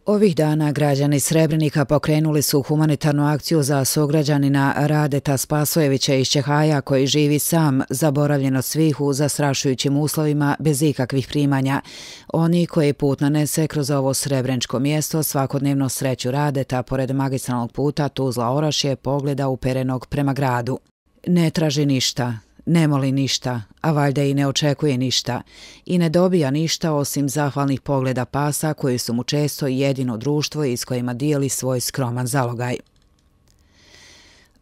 Ovih dana građani Srebrenika pokrenuli su humanitarnu akciju za sugrađanina Radeta Spasojevića iz Čehaja koji živi sam, zaboravljen od svih u zastrašujućim uslovima bez ikakvih primanja. Oni koji put nanese kroz ovo srebrenčko mjesto svakodnevno sreću Radeta pored magistralnog puta Tuzla-Orašje pogleda uperenog prema gradu. Ne traži ništa. Ne moli ništa, a valjda i ne očekuje ništa i ne dobija ništa osim zahvalnih pogleda pasa koji su mu često jedino društvo i s kojima dijeli svoj skroman zalogaj.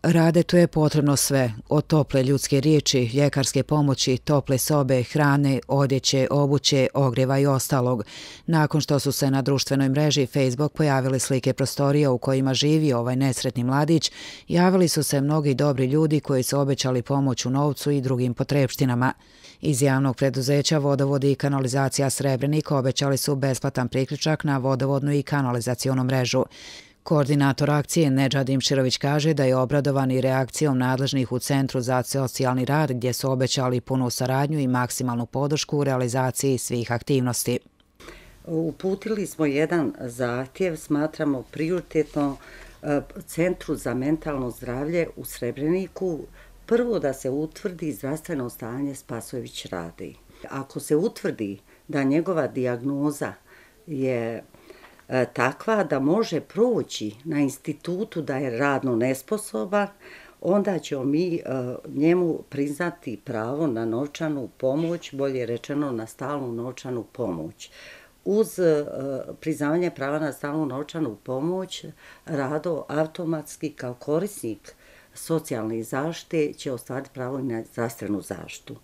Radetu je potrebno sve, od tople ljudske riječi, ljekarske pomoći, tople sobe, hrane, odjeće, obuće, ogrijeva i ostalog. Nakon što su se na društvenoj mreži Facebook pojavile slike prostorija u kojima živi ovaj nesretni mladić, javili su se mnogi dobri ljudi koji su obećali pomoć u novcu i drugim potrepštinama. Iz javnog preduzeća Vodovod i kanalizacija Srebrenik obećali su besplatan priključak na vodovodnu i kanalizacionu mrežu. Koordinator akcije Nedžad Imširović kaže da je obradovan i reakcijom nadležnih u Centru za socijalni rad gdje su obećali punu saradnju i maksimalnu podršku u realizaciji svih aktivnosti. Uputili smo jedan zahtjev, smatramo prioritetno Centru za mentalno zdravlje u Srebreniku, prvo da se utvrdi zdravstveno stanje Spasojević Rade. Ako se utvrdi da njegova dijagnoza je takva da može proći na institutu da je radno nesposoban, onda ćemo mi njemu priznati pravo na novčanu pomoć, bolje rečeno na stalnu novčanu pomoć. Uz priznavanje prava na stalnu novčanu pomoć, Rado automatski kao korisnik socijalne zaštite će ostvariti pravo na zdravstvenu zaštitu.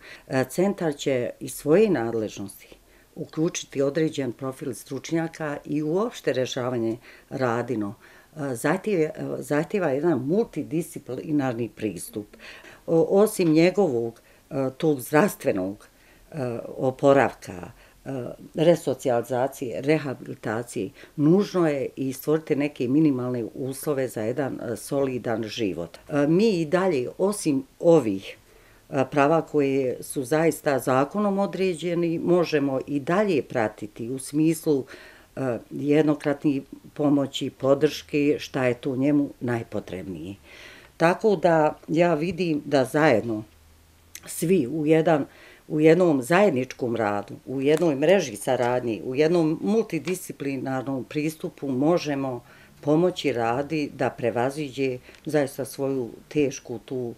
Centar će iz svoje nadležnosti uključiti određen profil stručnjaka i uopšte rješavanje radino. Zahtjeva jedan multidisciplinarni pristup. Osim njegovog tog zdravstvenog oporavka, resocijalizacije, rehabilitacije, nužno je i stvoriti neke minimalne uslove za jedan solidan život. Mi i dalje, osim ovih prava koje su zaista zakonom određeni, možemo i dalje pratiti u smislu jednokratnih pomoći, podrške, šta je tu njemu najpotrebnije. Tako da ja vidim da zajedno svi u jednom zajedničkom radu, u jednoj mreži saradnji, u jednom multidisciplinarnom pristupu možemo pomoći Radi da prevaziđe zaista svoju tešku tu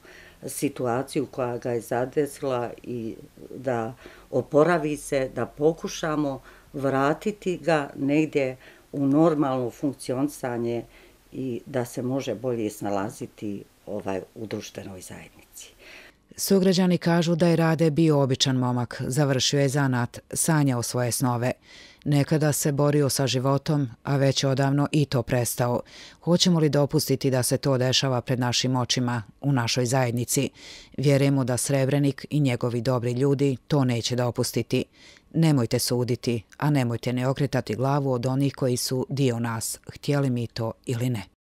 situaciju koja ga je zadesila i da oporavi se, da pokušamo vratiti ga negdje u normalno funkcionisanje i da se može bolje snalaziti u društvenoj zajednici. Sugrađani kažu da je Rade bio običan momak, završio je zanat, sanjao svoje snove. Nekada se borio sa životom, a već odavno i to prestao. Hoćemo li dopustiti da se to dešava pred našim očima, u našoj zajednici? Vjerujemo da Srebrenik i njegovi dobri ljudi to neće dopustiti. Nemojte suditi, a nemojte ne okretati glavu od onih koji su dio nas, htjeli mi to ili ne.